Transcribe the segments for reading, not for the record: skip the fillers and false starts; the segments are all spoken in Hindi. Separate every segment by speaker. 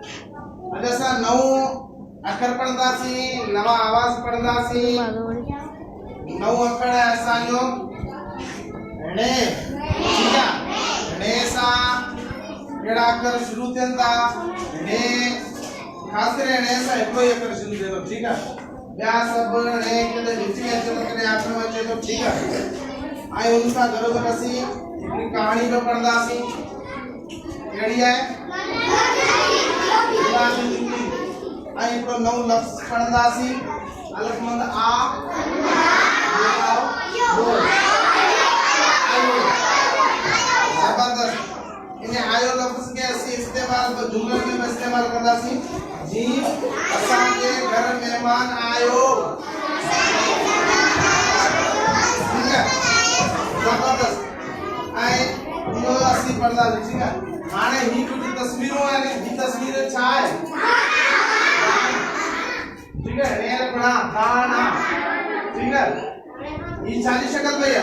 Speaker 1: जैसा नौ अक्षर पढ़दासी नवा आवाज पढ़दासी नौ अक्षर ऐसा जो णे ठीक है णे सा केड़ा अक्षर शुरू थेंदा णे खास करे णे सा एकलो अक्षर शुरू थेंदो ठीक है या सब णे के विच में अचे तो करे अक्षर अचे तो ठीक है आई उनसा बरोबर असी हिकड़ी कहानी जो पढ़दासी केड़ी है आई को नौ लफ्ज पढ़दासी अलगमंद आ जबरदस्त इन्हें आयो लफ्ज के ऐसी इस्तेमाल जुमले में इस्तेमाल करदासी जी असां के घर मेहमान आयो ठीक है जबरदस्त आई यो असी पढ़दासी ठीक है माने ही कुछ तस्वीरों है ने ही तस्वीर छा है ठीक है रेल बना दाना ठीक है ये सारी शक्ल भैया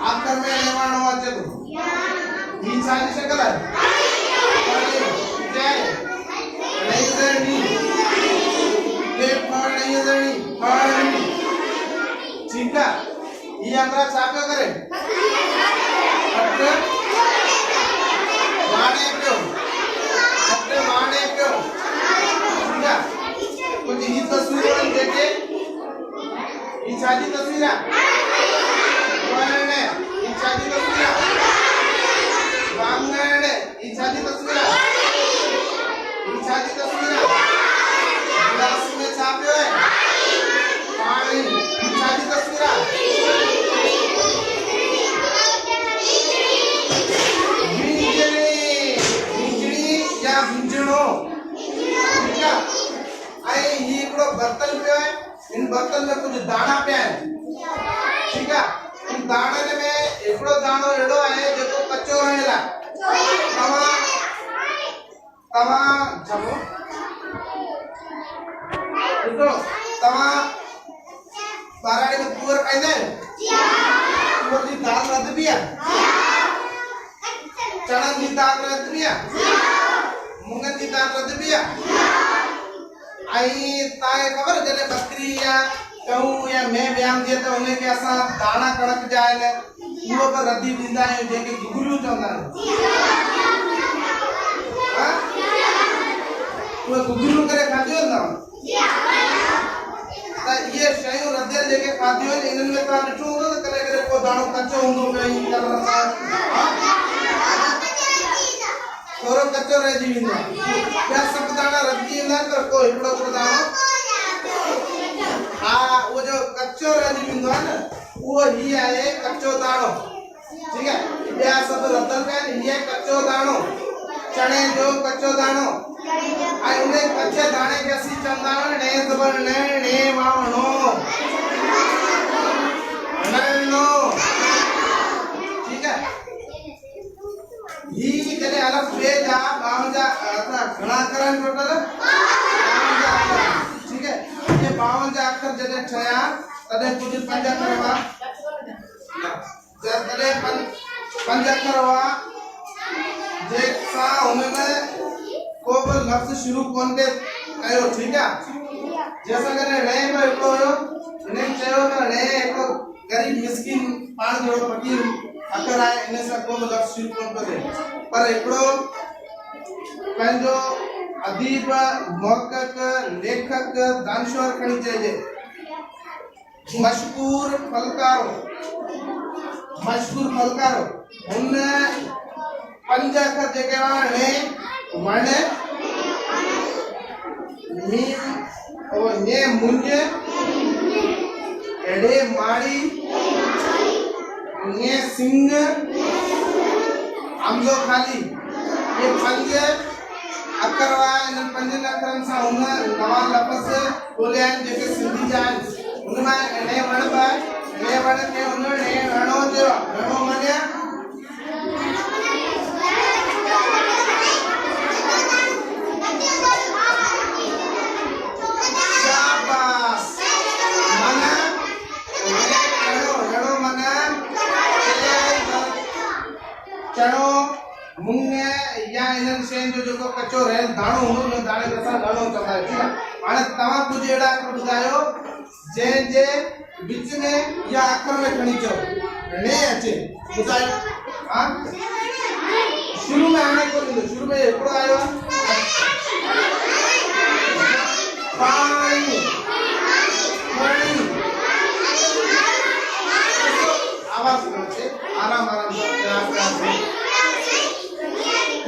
Speaker 1: आकर में लेवानो आचे तो ये सारी शक्ल है जय नहीं जर्नी ये फल नहीं जर्नी फल ठीक है ये हमरा छापे करे माने क्यों अपने माने क्यों ठीक है कुछ ही तस्वीरें देखे ये शादी तस्वीरें वाले ये शादी तस्वीरें वांगने ये शादी तस्वीरें ग्लास में छापे हुए पानी ये शादी तस्वीरें बर्तन पे है इन बर्तन में कुछ दाना पे है ठीक है इन दाने में एकड़ो दानो एड़ो है जेको कच्चो रहेला तवा जमो तो तवा बाराड़ी में तुअर खाई दे तुअर की दाल रद पिया चना की दाल रद पिया मूंगन की दाल रद पिया आई ताए खबर जने बकरी या कहूं या मैं व्यायाम दिए तो उन्हें के असा दाना कड़क जाए ने वो पर रद्दी दिंदा है जेके गुगुरु चंदा है हां वो गुगुरु करे खादियो ना ता ये शयो रद्दी लेके खादियो इनन में ता ॾिठो तो करे करे को दाणो कच्चो हुंदो कई कर रहा थोरो कच्चो रह जी विंदो या सब दाना रद्दी ना कर को एकड़ो को दानो आ वो जो कच्चो रह जी विंदो है ना वो ही है कच्चो दानो ठीक है या सब रद्दल पे ये कच्चो दानो चने जो कच्चो दानो आ उन्हें कच्चे दाने के सी चंदानो ने जबर ने वावनो ननो ठीक है ही जने अलग बेजा बावजा अपना घना करन टोटल ठीक है ये 52 अक्षर जने छया तदे कुछ 5 अक्षर हुआ तदे 5 अक्षर हुआ जैसा उन्होंने को लफ्ज शुरू कौन के कयो ठीक है जैसा करे रे में को ने चयो ना रे को गरीब मिस्किन पान जोड़ो फकीर अक्षर आए इन्हें से को लफ्ज शुरू कौन करे पर एकड़ो पंजो अदीब मौकक लेखक दानश्वर खणी चाहिए मशहूर फलकारो उन 5 अक्षर जेके वाणे वणे मीम और ने मुन्ने एडे माड़ी ने सिंह अमलो खाली ये 5 अक्षर वाए इन 5 अक्षरन सा उन नवा लफ्ज बोले हैं जेके सिंधी जान उनमें ने वण पर ने वण के उन ने रणो जो रणो माने चनो मूंग हींगे या इन्हनि शयुनि जो जेको कचो रहियल दाणो हूंदो उन दाणे खे असां दाणो चवंदा आहियूं ठीकु आहे हाणे तव्हां कुझु अहिड़ा अखर ॿुधायो जंहिंजे विच में या अखर में खणी चओ णे अचे ॿुधायो हा शुरू में हाणे कोन ईंदो शुरू में हिकिड़ो आयो आहे पाणी पाणी आवाज़ न अचे आराम आराम सां प्यार प्यार सां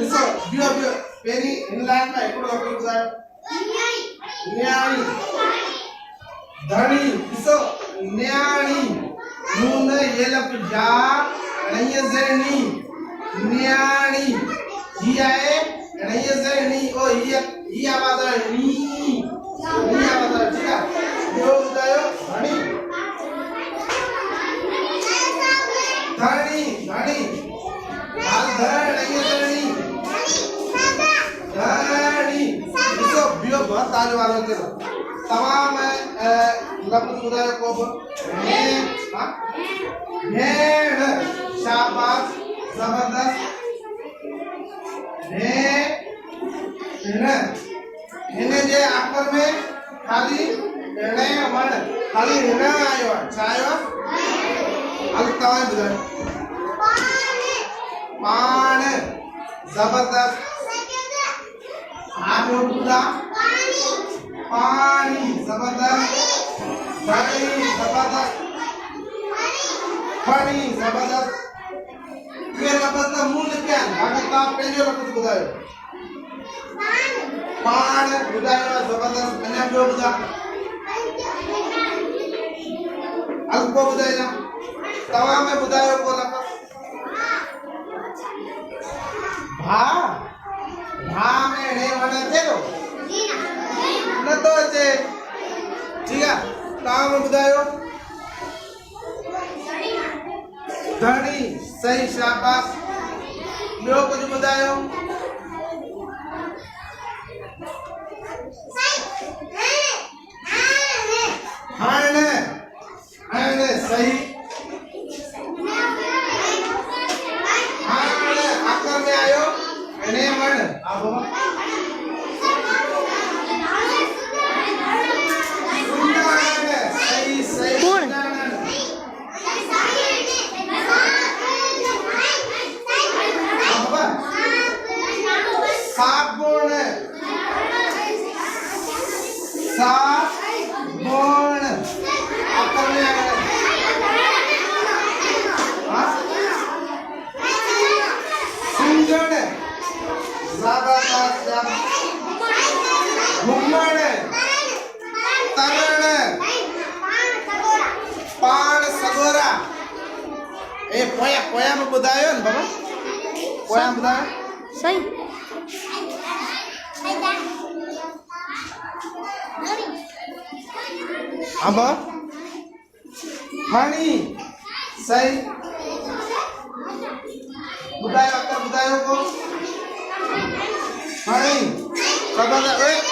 Speaker 1: ॾिसो ॿियो ॿियो पहिरीं हिन लाइन में हिकिड़ो अखर ॿुधायो न्याणी धणी ॾिसो न्याणी नून ये लफ़्ज़ जा णीअ ज़रणी न्याणी ही आहे णीअ ज़रणी ओ ही आवाज़ आहे नी आवाज़ आहे ठीकु आहे ॿियो ॿुधायो धणी धणी धणी धणी ॾिसो ॿियो बहुत ताज़ो वारो अचे थो तमाम लफ़्ज़ ॿुधायो को बि भेण शाबाश ज़बरदस्त भेण हिन जे आख़िर में खाली णे वण खाली हिन आयो आहे छा आयो आहे हल तव्हां ॿुधायो पाण ज़बरदस्त आप लोग पूरा पानी ज़बरदस्त पानी ज़बरदस्त पानी ज़बरदस्त ये लफ़्ज़ का मूल क्या है अगर आप पहले लफ़्ज़ बुझायो पान बुझायो ज़बरदस्त अन्य जो बुझा अल्प बुझायो तवा में बुझायो को लफ़्ज़ भा भा में णे वण थे तो न तो अचे ठीक है तवा में बुझायो धनी सही शाबाश ॿियो कुझु ॿुधायो हाण हाण सही हाण आख़िर में आयो णे वण अब सही सही साबुण साबुण आखिर में आया सुंगड़ ज़बरदस्त घुमण तरण पाण सगोरा ए पोया पोया में ॿुधायो न बाबा पोया ॿुधायो
Speaker 2: सही
Speaker 1: अब हनी सही बुधायो अक्कर बुधायो को हनी सब